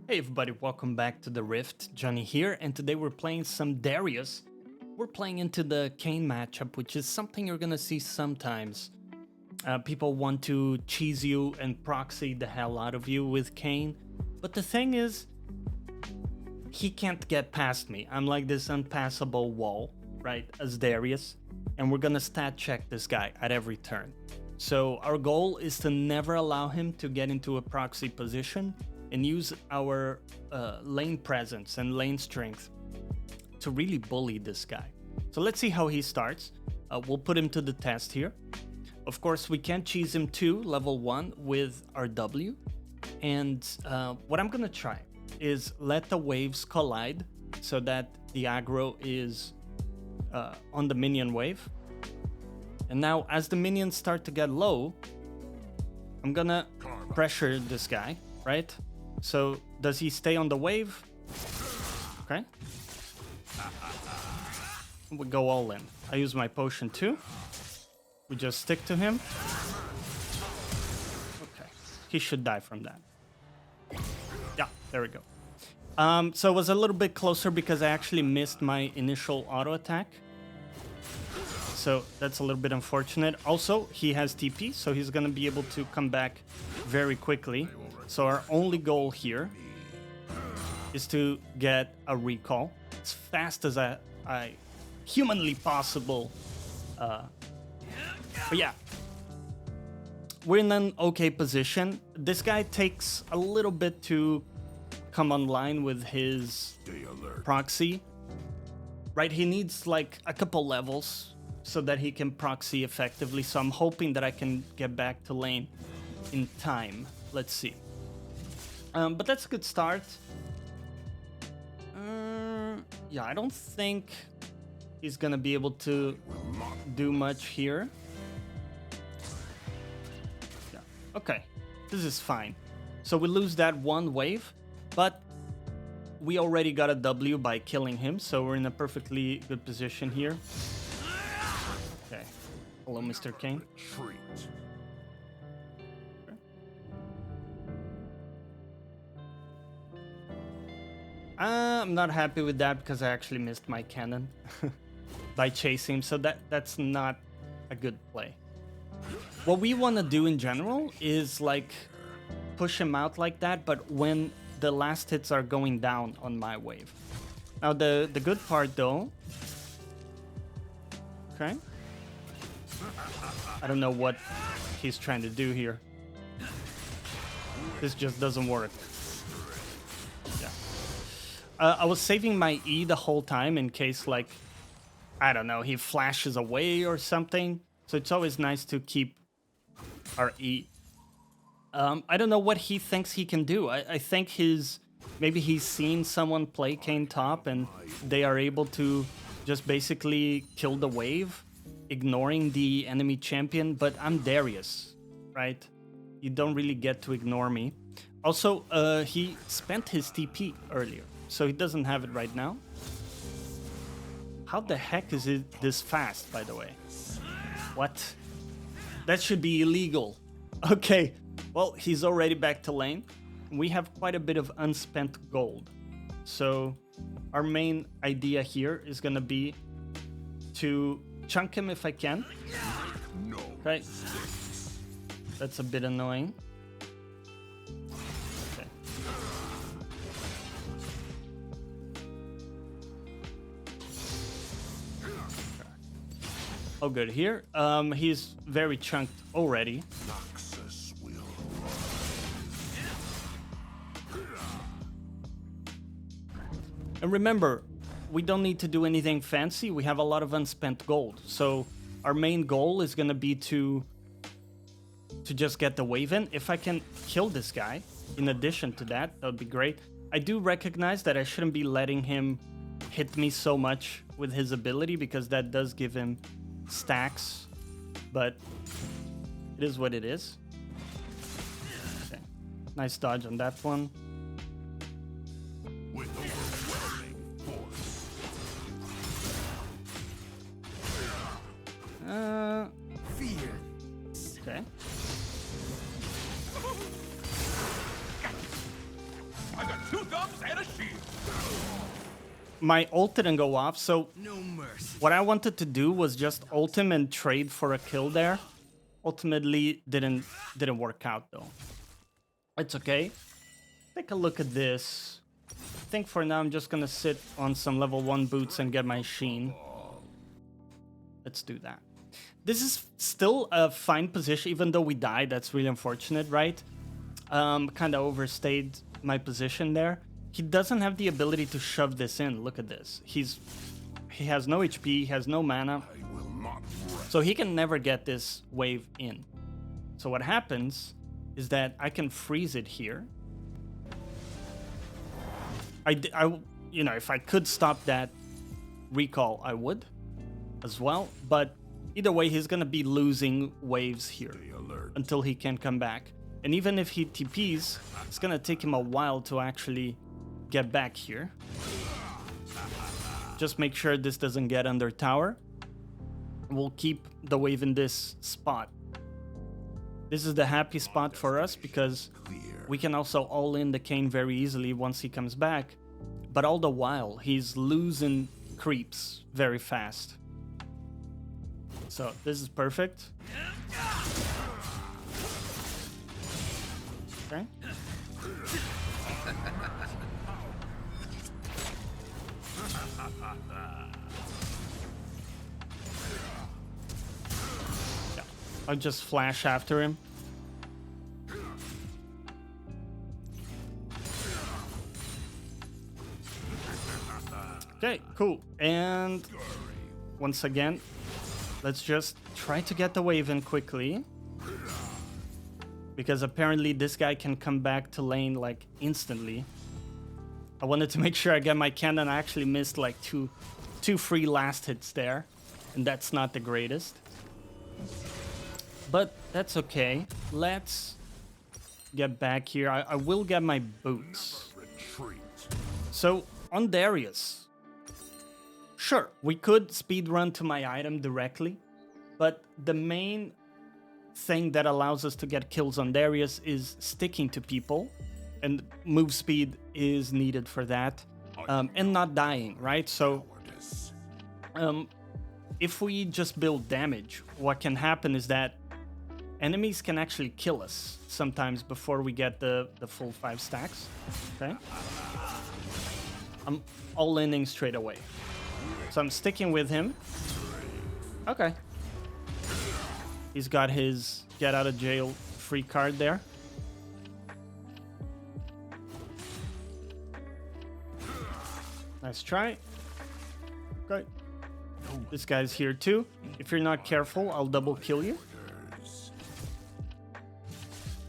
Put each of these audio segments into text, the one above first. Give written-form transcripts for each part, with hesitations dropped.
Hey everybody, welcome back to the Rift. Johnny here, and today we're playing some Darius. We're playing into the Kayne matchup, which is something you're gonna see sometimes. People want to cheese you and proxy the hell out of you with Kayne, but the thing is, he can't get past me. I'm like this unpassable wall, right, as Darius, and we're gonna stat check this guy at every turn. So our goal is to never allow him to get into a proxy position and use our lane presence and lane strength to really bully this guy. So let's see how he starts. We'll put him to the test here. Of course, we can cheese him to level 1 with our W. And what I'm gonna try is let the waves collide so that the aggro is on the minion wave. And now as the minions start to get low, I'm gonna pressure this guy, right? So does he stay on the wave? Okay. We go all in. I use my potion too. We just stick to him. Okay. He should die from that. Yeah, there we go. So it was a little bit closer because I actually missed my initial auto attack. So that's a little bit unfortunate. Also, he has TP, so he's gonna be able to come back very quickly. So our only goal here is to get a recall as fast as I humanly possible. But yeah, we're in an okay position. This guy takes a little bit to come online with his proxy, right? He needs like a couple levels so that he can proxy effectively. So I'm hoping that I can get back to lane in time. Let's see. But that's a good start. Yeah, I don't think he's gonna be able to do much here. Yeah, okay, this is fine. So we lose that one wave, but we already got a W by killing him, so we're in a perfectly good position here. Okay, hello, Mr. Kayne. I'm not happy with that because I actually missed my cannon by chasing him, so that's not a good play. What we want to do in general is like push him out like that, but when the last hits are going down on my wave. Now the good part though, okay, I don't know what he's trying to do here. This just doesn't work. I was saving my E the whole time in case, like, I don't know, he flashes away or something. So it's always nice to keep our E. I don't know what he thinks he can do. I think maybe he's seen someone play Kayne top and they are able to just basically kill the wave, ignoring the enemy champion. But I'm Darius, right? You don't really get to ignore me. Also, he spent his TP earlier, so he doesn't have it right now. How the heck is it this fast, by the way? What? That should be illegal. Okay, well, he's already back to lane. We have quite a bit of unspent gold. So our main idea here is gonna be to chunk him if I can. Okay. That's a bit annoying. Oh, good. Here, he's very chunked already. And remember, we don't need to do anything fancy. We have a lot of unspent gold. So our main goal is going to be to just get the wave in. If I can kill this guy, in addition to that, that would be great. I do recognize that I shouldn't be letting him hit me so much with his ability because that does give him stacks, but it is what it is. Okay. Nice dodge on that one. Okay. I got 2 thumbs and a shield. My ult didn't go off, so No mercy. what I wanted to do was just ult him and trade for a kill there. Ultimately, didn't work out though. It's okay. Take a look at this. I think for now I'm just gonna sit on some level 1 boots and get my sheen. Let's do that. This is still a fine position, even though we died. That's really unfortunate, right? Kind of overstayed my position there. He doesn't have the ability to shove this in. Look at this. He has no HP, he has no mana. So he can never get this wave in. So what happens is that I can freeze it here. You know, if I could stop that recall, I would as well. But either way, he's gonna be losing waves here until he can come back. And even if he TPs, it's gonna take him a while to actually get back here. Just make sure this doesn't get under tower. We'll keep the wave in this spot. This is the happy spot for us because we can also all in the Kayne very easily once he comes back. But all the while, he's losing creeps very fast. So this is perfect. Okay. Yeah. I'll just flash after him. Okay, cool. And once again, let's just try to get the wave in quickly. Because apparently this guy can come back to lane like instantly. I wanted to make sure I get my cannon. I actually missed like two free last hits there. And that's not the greatest. But that's okay. Let's get back here. I will get my boots. So on Darius. Sure, we could speedrun to my item directly. But the main thing that allows us to get kills on Darius is sticking to people. And move speed is needed for that. And not dying, right? So if we just build damage, what can happen is that enemies can actually kill us sometimes before we get the full 5 stacks. Okay? I'm all-inning straight away. So I'm sticking with him. Okay. He's got his get out of jail free card there. Nice try. Okay. This guy's here too. If you're not careful, I'll double kill you.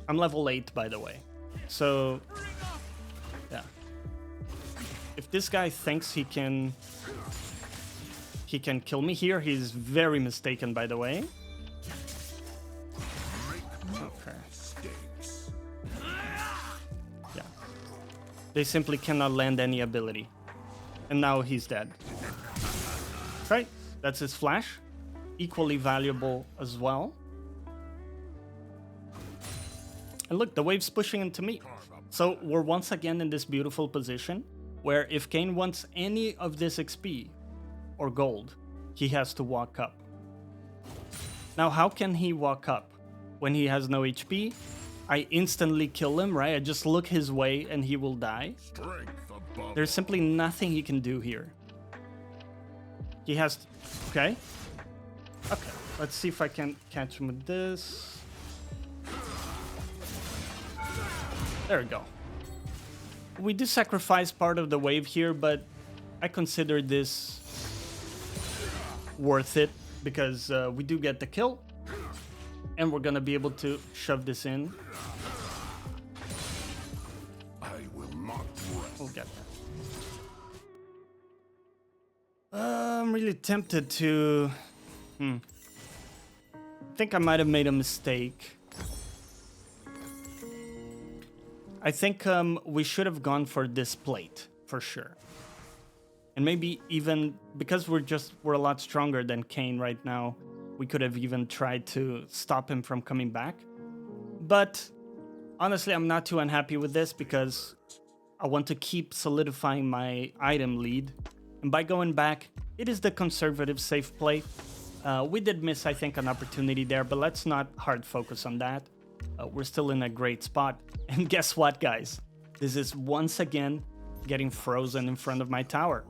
I'm level 8, by the way. So, yeah. If this guy thinks he can kill me here, he's very mistaken, by the way. Okay. Yeah. They simply cannot land any ability. And now he's dead. Right, that's his flash. Equally valuable as well. And look, the wave's pushing into me. So we're once again in this beautiful position where if Kayne wants any of this XP or gold, he has to walk up. Now, how can he walk up when he has no HP? I instantly kill him, right? I just look his way and he will die. There's simply nothing he can do here. He has to... Okay. Okay, let's see if I can catch him with this. There we go. We do sacrifice part of the wave here, but I consider this worth it because we do get the kill. And we're gonna be able to shove this in. We'll get that. I'm really tempted to... I think I might have made a mistake. I think we should have gone for this plate, for sure. And maybe even, because we're a lot stronger than Kayne right now, we could have even tried to stop him from coming back. But honestly, I'm not too unhappy with this because I want to keep solidifying my item lead. And by going back, it is the conservative safe play. We did miss, I think, an opportunity there, but let's not hard focus on that. We're still in a great spot. And guess what, guys? This is once again getting frozen in front of my tower.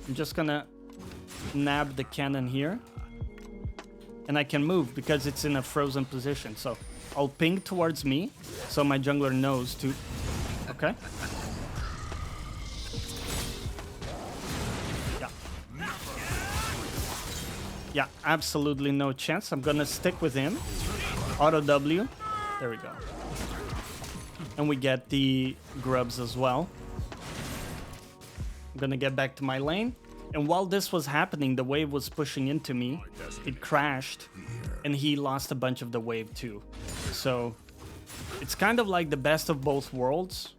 I'm just gonna nab the cannon here. And I can move because it's in a frozen position. So I'll ping towards me so my jungler knows to... Okay. Yeah, absolutely no chance. I'm gonna stick with him. Auto W. There we go. And we get the grubs as well. I'm gonna get back to my lane. And while this was happening, the wave was pushing into me. It crashed. And he lost a bunch of the wave too. So it's kind of like the best of both worlds.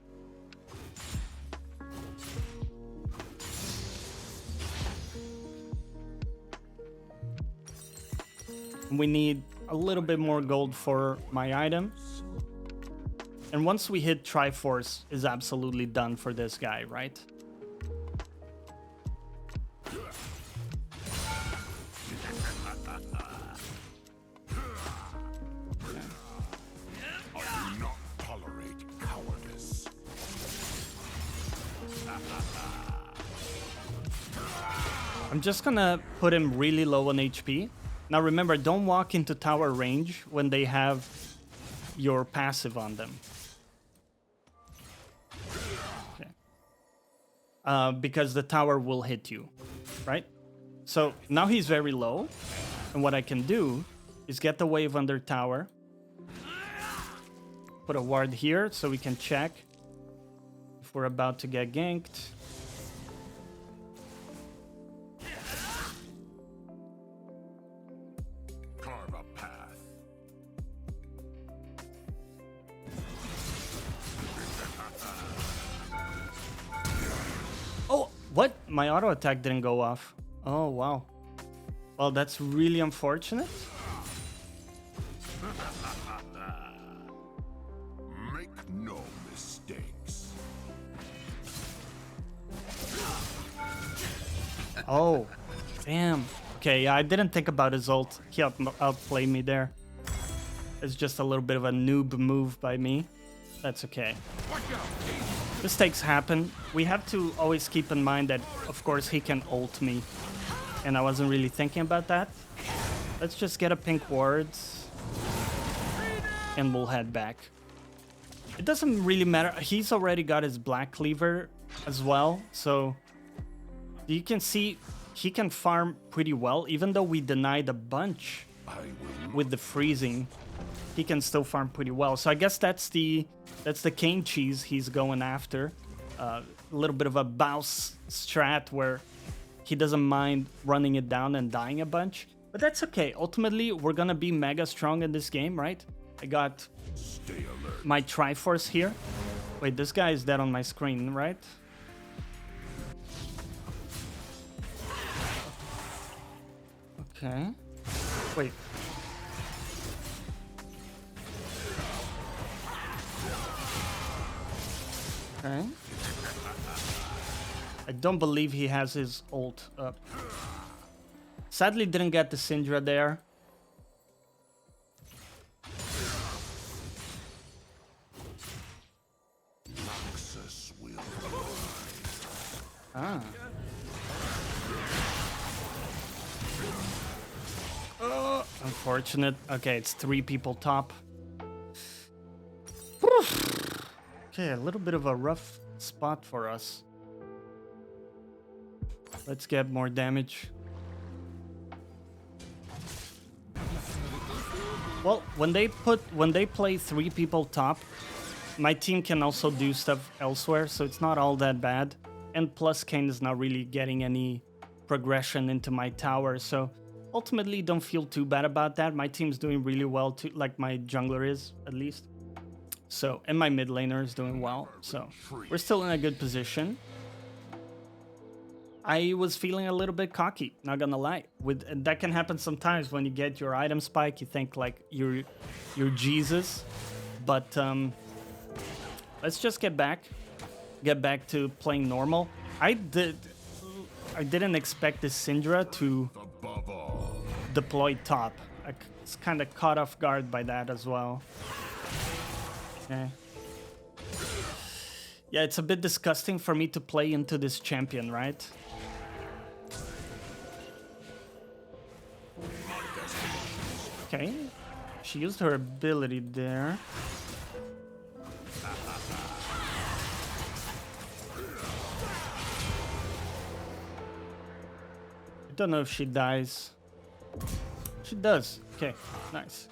We need a little bit more gold for my item. And once we hit Triforce, is absolutely done for this guy, right? I'm just gonna put him really low on HP. Now remember, don't walk into tower range when they have your passive on them. Okay. Because the tower will hit you, right? So now he's very low. And what I can do is get the wave under tower. Put a ward here so we can check if we're about to get ganked. What? My auto attack didn't go off. Oh, wow. Well, that's really unfortunate. Make no mistakes. Oh, damn. Okay, yeah, I didn't think about his ult. He outplayed me there. It's just a little bit of a noob move by me. That's okay. Mistakes happen. We have to always keep in mind that, of course, he can ult me. And I wasn't really thinking about that. Let's just get a pink ward. And we'll head back. It doesn't really matter. He's already got his black cleaver as well. So you can see he can farm pretty well. Even though we denied a bunch with the freezing, he can still farm pretty well. So I guess that's the Kayne cheese he's going after. A little bit of a bounce strat where he doesn't mind running it down and dying a bunch. But that's okay. Ultimately, we're gonna be mega strong in this game, right? I got my Triforce here. Wait, this guy is dead on my screen, right? Okay. Wait. Okay. I don't believe he has his ult up. Sadly, didn't get the Syndra there. Ah. Oh, unfortunate. Okay, it's 3 people top. Okay, a little bit of a rough spot for us. Let's get more damage. Well, when they play 3 people top, my team can also do stuff elsewhere, so it's not all that bad. And plus, Kayne is not really getting any progression into my tower, so ultimately don't feel too bad about that. My team's doing really well too, like my jungler is, at least. So, and my mid laner is doing well, so we're still in a good position. I was feeling a little bit cocky, not gonna lie. That can happen sometimes when you get your item spike. You think like you're Jesus, but let's just get back. get back to playing normal. I didn't expect the Syndra to Above all, deploy top. I was kind of caught off guard by that as well. Okay. Yeah, it's a bit disgusting for me to play into this champion, right? Okay. She used her ability there. I don't know if she dies. She does. Okay, nice.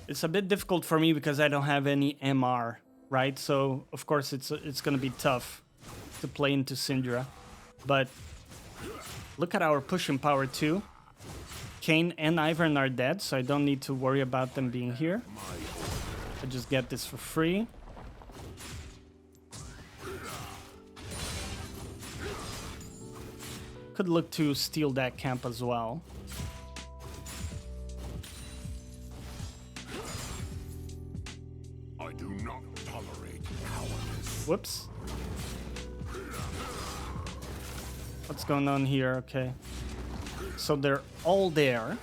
It's a bit difficult for me because I don't have any MR, right? So of course it's gonna be tough to play into Syndra. But look at our pushing power too. Kayne and Ivern are dead, so I don't need to worry about them being here. I just get this for free. Could look to steal that camp as well. I do not tolerate cowardice. Whoops. What's going on here? Okay. So they're all there.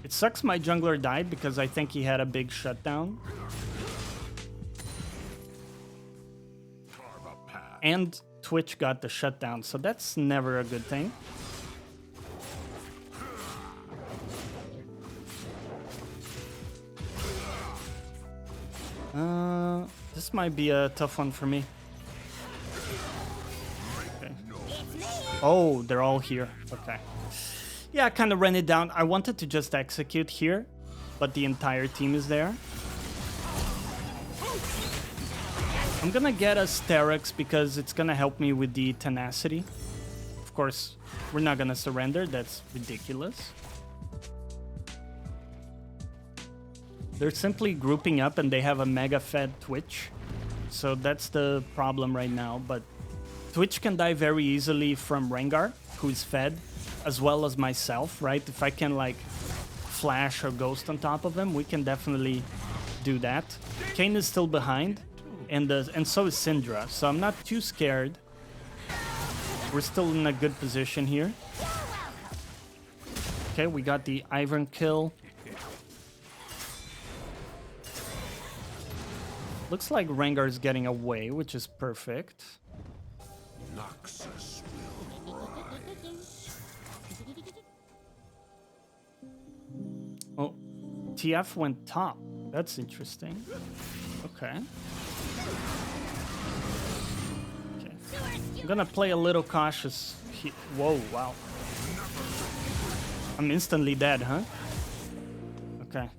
It sucks my jungler died because I think he had a big shutdown. And Twitch got the shutdown, so that's never a good thing. This might be a tough one for me. Okay. Oh, they're all here. Okay. Yeah, I kind of ran it down. I wanted to just execute here, but the entire team is there. I'm gonna get a steraks because it's gonna help me with the tenacity. Of course, we're not gonna surrender. That's ridiculous. They're simply grouping up and they have a mega fed Twitch. So that's the problem right now. But Twitch can die very easily from Rengar, who is fed, as well as myself, right? If I can like flash or ghost on top of him, we can definitely do that. Kayne is still behind, and so is Syndra. So I'm not too scared. We're still in a good position here. Okay, we got the Ivern kill. Looks like Rengar is getting away, which is perfect. Noxus will rise. Oh, TF went top. That's interesting. Okay. Okay. I'm gonna play a little cautious. Whoa, wow. I'm instantly dead, huh? Okay.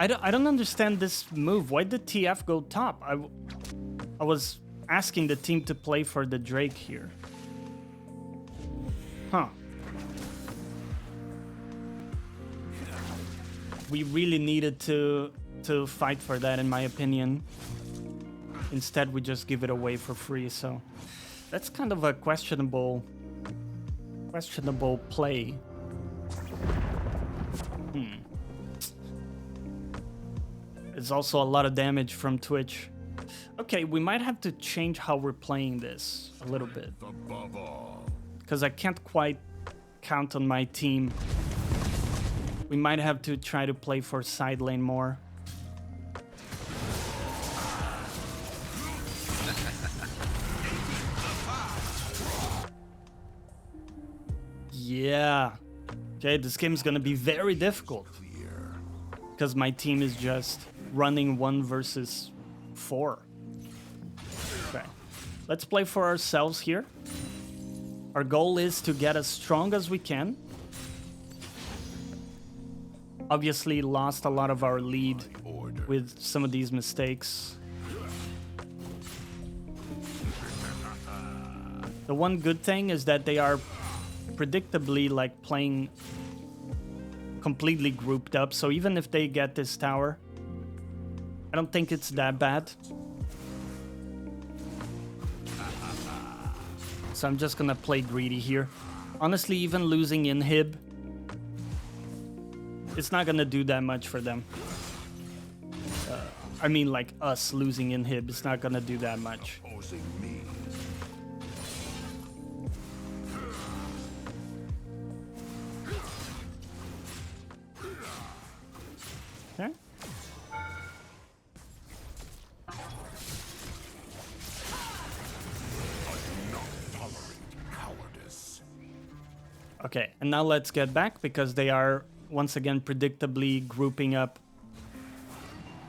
I don't understand this move. Why did TF go top? I was asking the team to play for the Drake here. Huh. We really needed to fight for that, in my opinion. Instead, we just give it away for free, so that's kind of a questionable play. It's also a lot of damage from Twitch. Okay, we might have to change how we're playing this a little bit. Above all, Because I can't quite count on my team. We might have to try to play for side lane more. Yeah. Okay, this game is gonna be very difficult. Because my team is just running 1 versus 4. Okay. Let's play for ourselves here. Our goal is to get as strong as we can. Obviously lost a lot of our lead with some of these mistakes. The one good thing is that they are predictably like playing completely grouped up, so even if they get this tower, I don't think it's that bad. So I'm just gonna play greedy here. Honestly, even losing inhib, it's not gonna do that much for them. I mean, like us losing inhib, it's not gonna do that much. Opposing me. Okay. Okay, and now let's get back because they are once again predictably grouping up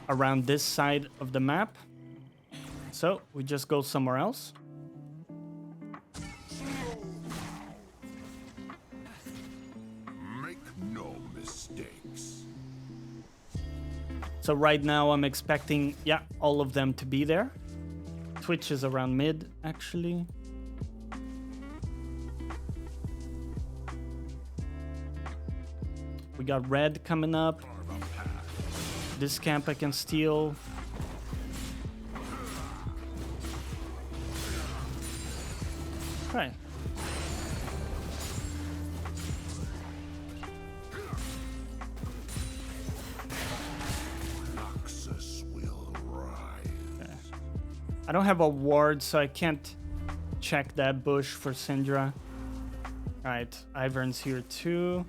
around this side of the map. So we just go somewhere else. Make no mistakes. So right now I'm expecting, yeah, all of them to be there. Twitch is around mid, actually. We got red coming up. This camp I can steal. Okay. Noxus will rise. Okay. I don't have a ward, so I can't check that bush for Syndra. Alright, Ivern's here too.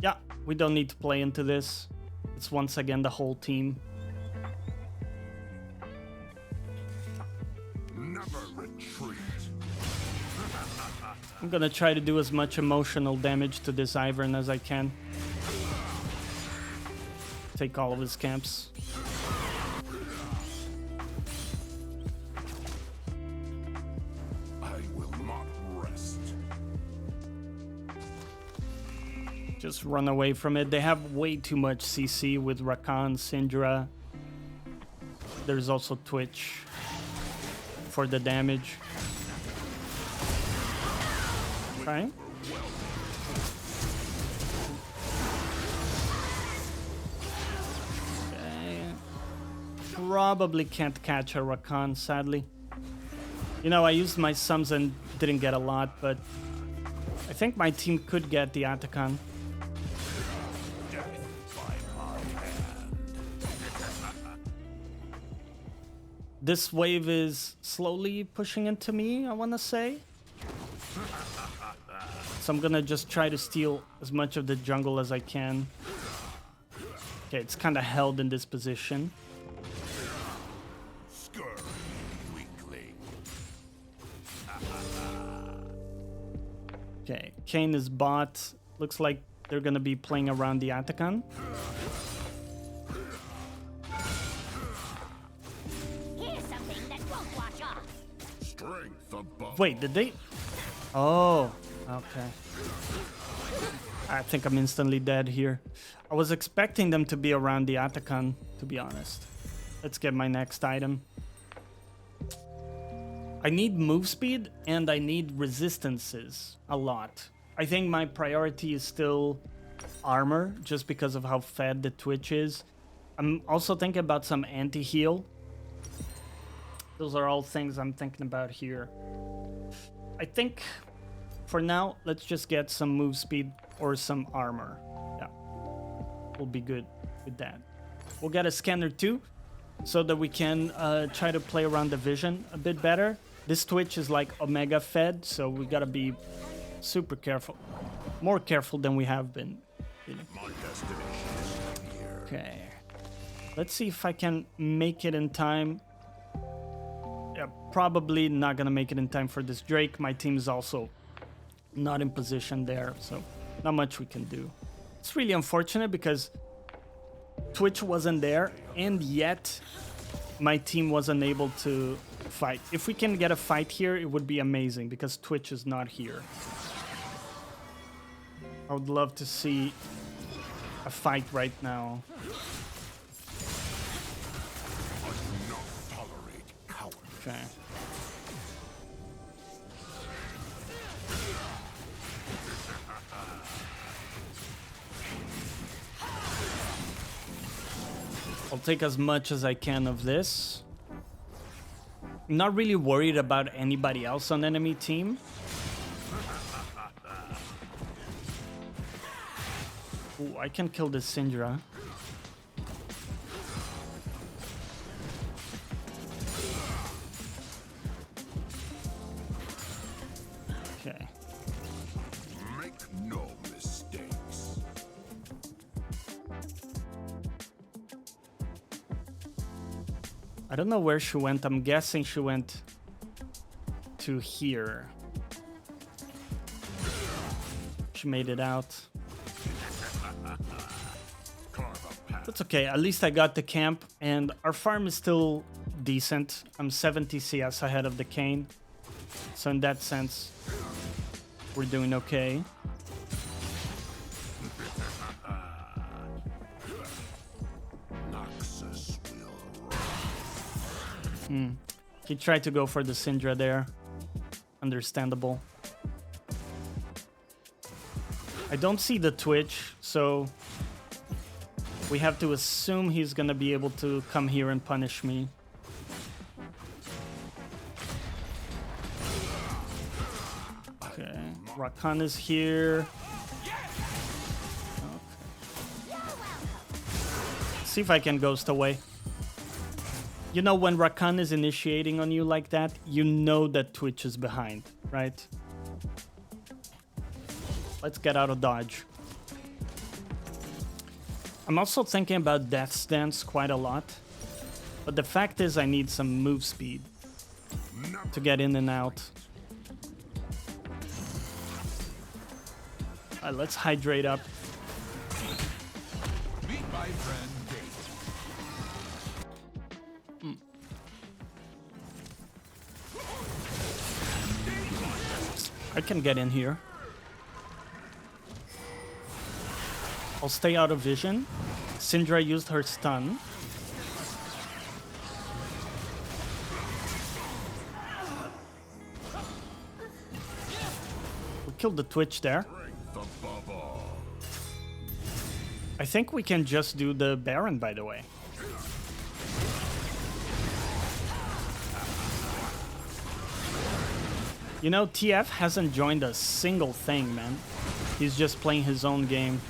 Yeah, we don't need to play into this. It's once again the whole team. Never retreat. I'm gonna try to do as much emotional damage to this Ivern as I can. Take all of his camps. I will not rest. Just run away from it. They have way too much CC with Rakan, Syndra. There's also Twitch for the damage. Okay. Okay. Probably can't catch a Rakan, sadly. You know, I used my sums and didn't get a lot, but I think my team could get the Atakan. This wave is slowly pushing into me, I want to say. So I'm gonna just try to steal as much of the jungle as I can. Okay, it's kind of held in this position. Scurry, weakling. Okay, Kayne is bot. Looks like they're gonna be playing around the Atakan. Here's something that won't wash off. Strength above. Wait, did they? Oh, okay. I think I'm instantly dead here. I was expecting them to be around the Atakan, to be honest. Let's get my next item. I need move speed and I need resistances a lot. I think my priority is still armor, just because of how fed the Twitch is. I'm also thinking about some anti-heal. Those are all things I'm thinking about here. I think for now, let's just get some move speed or some armor. Yeah, we'll be good with that. We'll get a scanner too, so that we can try to play around the vision a bit better. This Twitch is like Omega fed, so we gotta be super careful. More careful than we have been. Really. My destination is here. Okay. Let's see if I can make it in time. Yeah, probably not gonna make it in time for this Drake. My team is also not in position there, so not much we can do. It's really unfortunate because Twitch wasn't there, and yet my team wasn't able to fight. If we can get a fight here, it would be amazing because Twitch is not here. I would love to see a fight right now. I do not tolerate cowardice. Okay. I'll take as much as I can of this. I'm not really worried about anybody else on enemy team. Ooh, I can kill this Syndra. Okay. Make no mistakes. I don't know where she went. I'm guessing she went to here. She made it out. That's okay. At least I got the camp, and our farm is still decent. I'm 70 CS ahead of the Kayne. So in that sense, we're doing okay. He tried to go for the Syndra there. Understandable. I don't see the Twitch, so we have to assume he's gonna be able to come here and punish me. Okay, Rakan is here. Okay. See if I can ghost away. You know, when Rakan is initiating on you like that, you know that Twitch is behind, right? Let's get out of dodge. I'm also thinking about Death's Dance quite a lot. But the fact is I need some move speed to get in and out. Alright, let's hydrate up. Meet my friend I can get in here. I'll stay out of vision. Syndra used her stun. We killed the Twitch there. I think we can just do the Baron, by the way. You know, TF hasn't joined a single thing, man. He's just playing his own game.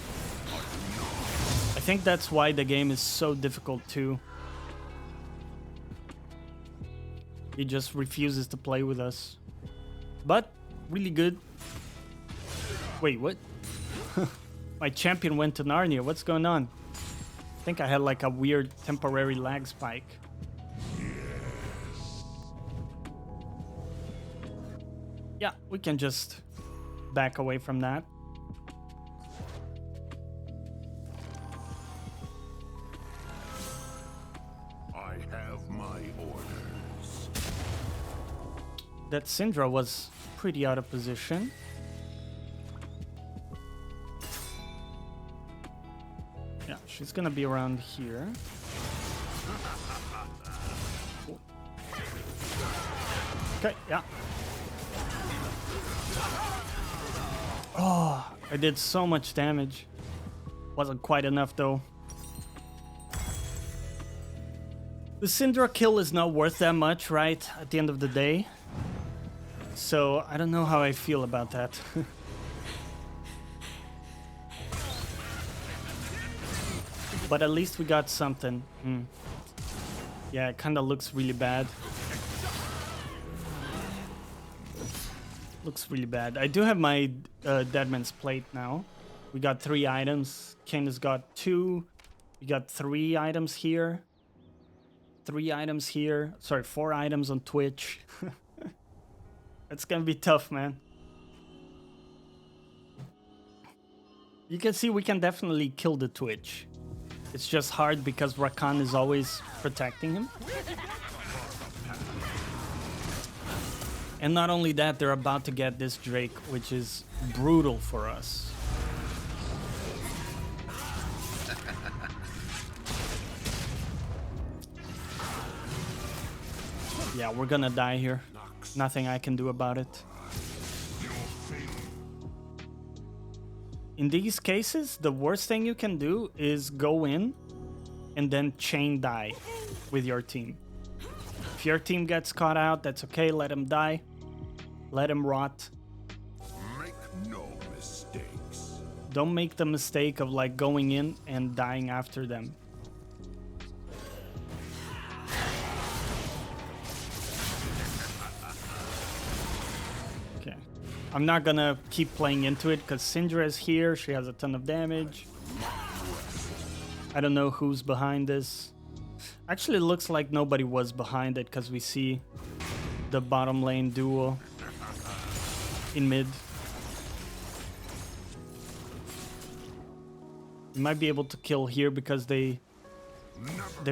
I think that's why the game is so difficult too. He just refuses to play with us. But, really good. Wait, what? My champion went to Narnia. What's going on? I think I had like a weird temporary lag spike. Yeah, we can just back away from that. I have my orders. That Syndra was pretty out of position. Yeah, she's gonna be around here. Okay, yeah. Oh, I did so much damage. Wasn't quite enough though. The Syndra kill is not worth that much, right? At the end of the day. So, I don't know how I feel about that. But at least we got something. Yeah, it kinda looks really bad. Looks really bad. I do have my Deadman's Plate now. We got 3 items. Kayne has got 2. We got 3 items here. 3 items here. Sorry, 4 items on Twitch. It's gonna be tough, man. You can see we can definitely kill the Twitch. It's just hard because Rakan is always protecting him. And not only that, they're about to get this Drake, which is brutal for us. Yeah, we're gonna die here. Nothing I can do about it. In these cases, the worst thing you can do is go in and then chain die with your team. If your team gets caught out, that's okay, let him die. Let him rot. Make no mistakes. Don't make the mistake of like going in and dying after them. Okay. I'm not gonna keep playing into it because Syndra is here. She has a ton of damage. I don't know who's behind this. Actually, it looks like nobody was behind it because we see the bottom lane duo in mid. We might be able to kill here because they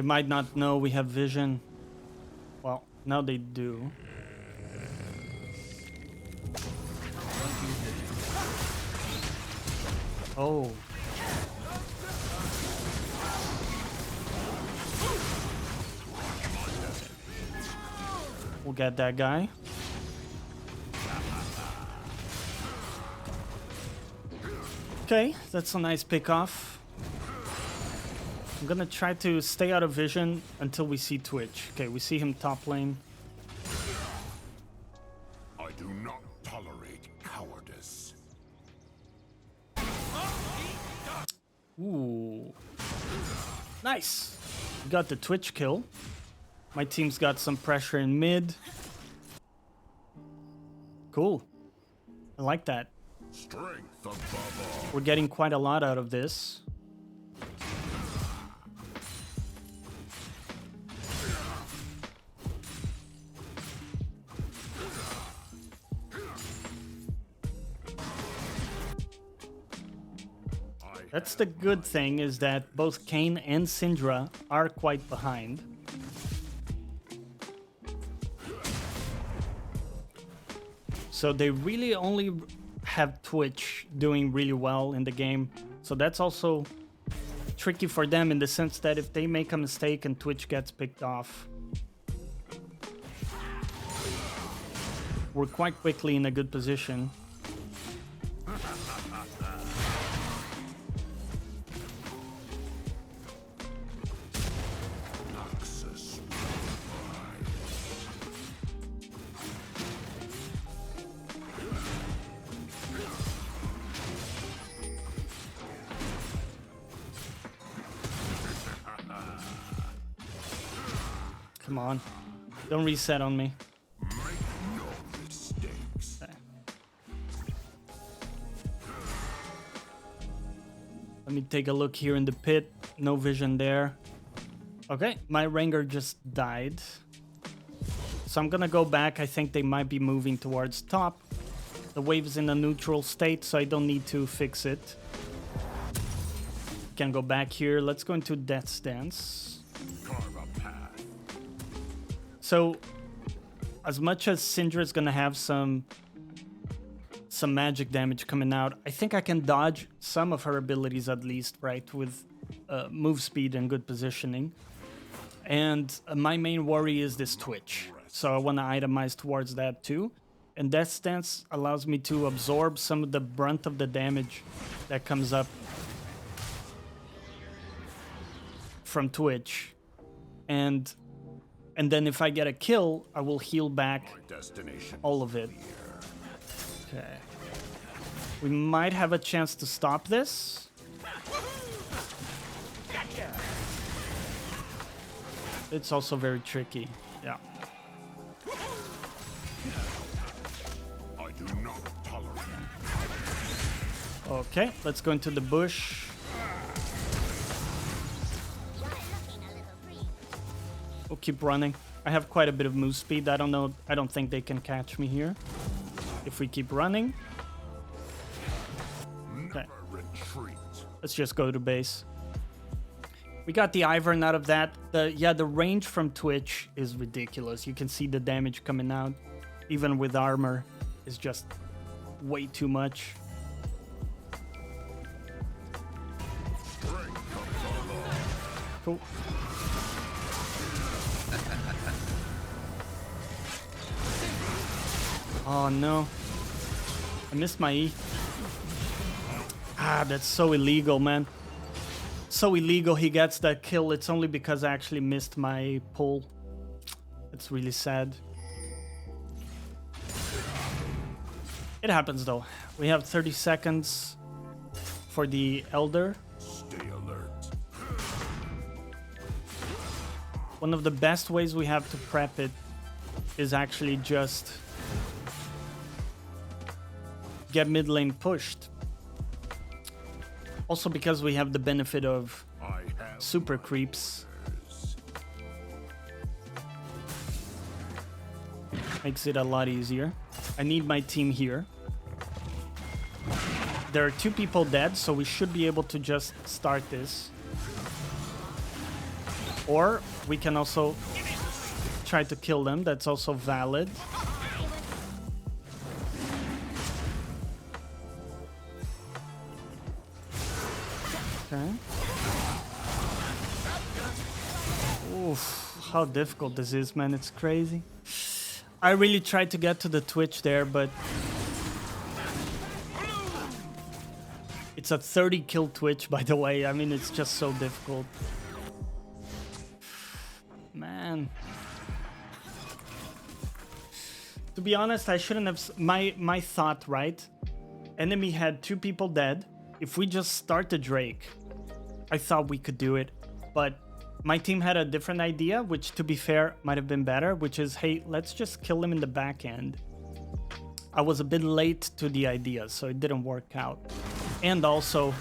might not know we have vision. Well, now they do. Oh. We'll get that guy. Okay, that's a nice pickoff. I'm gonna try to stay out of vision until we see Twitch. Okay, we see him top lane. I do not tolerate cowardice. Ooh. Nice. We got the Twitch kill. My team's got some pressure in mid. Cool. I like that. Strength above all. We're getting quite a lot out of this. That's the good thing, is that both Kayne and Syndra are quite behind. So they really only have Twitch doing really well in the game. So that's also tricky for them in the sense that if they make a mistake and Twitch gets picked off, we're quite quickly in a good position. Come on. Don't reset on me. Make no mistakes. Okay. Let me take a look here in the pit. No vision there. Okay, my Rengar just died. So I'm gonna go back. I think they might be moving towards top. The wave is in a neutral state, so I don't need to fix it. Can go back here. Let's go into Death's Dance. Carve a path. So, as much as Syndra is gonna have some magic damage coming out, I think I can dodge some of her abilities at least, right? With move speed and good positioning. And my main worry is this Twitch. So I want to itemize towards that too. And Death Stance allows me to absorb some of the brunt of the damage that comes up from Twitch. And then if I get a kill, I will heal back Destination. all of it. Okay. We might have a chance to stop this. It's also very tricky. Yeah. I do not tolerate. Okay, let's go into the bush. We'll keep running. I have quite a bit of move speed. I don't know. I don't think they can catch me here. If we keep running. Okay. Never retreat. Let's just go to base. We got the Ivern out of that. The range from Twitch is ridiculous. You can see the damage coming out. Even with armor, is just way too much. Cool. Oh no. I missed my E. Ah, that's so illegal, man. So illegal he gets that kill. It's only because I actually missed my pull. It's really sad. It happens though. We have 30 seconds for for the Elder. Stay alert. One of the best ways we have to prep it is actually just get mid lane pushed. Also because we have the benefit of I have super creeps. Makes it a lot easier. I need my team here. There are 2 people dead, so we should be able to just start this. Or we can also try to kill them. That's also valid. Okay. Oof, how difficult this is, man. It's crazy. I really tried to get to the Twitch there, but it's a 30 kill Twitch, by the way. I mean, it's just so difficult. Man. To be honest, I shouldn't have... My thought, right? Enemy had 2 people dead. If we just start the Drake, I thought we could do it. But my team had a different idea, which, to be fair, might have been better, which is, hey, let's just kill him in the back end. I was a bit late to the idea, so it didn't work out. And also,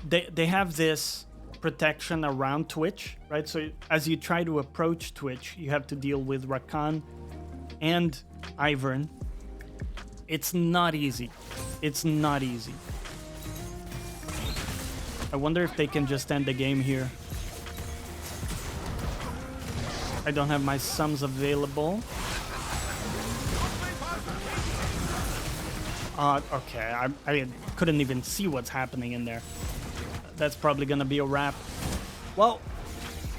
they have this protection around Twitch, right? So as you try to approach Twitch, you have to deal with Rakan and Ivern. It's not easy. It's not easy. I wonder if they can just end the game here. I don't have my sums available. Okay, I couldn't even see what's happening in there. That's probably gonna be a wrap. Well,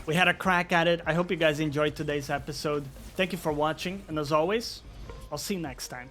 we had a crack at it. I hope you guys enjoyed today's episode. Thank you for watching, and as always, I'll see you next time.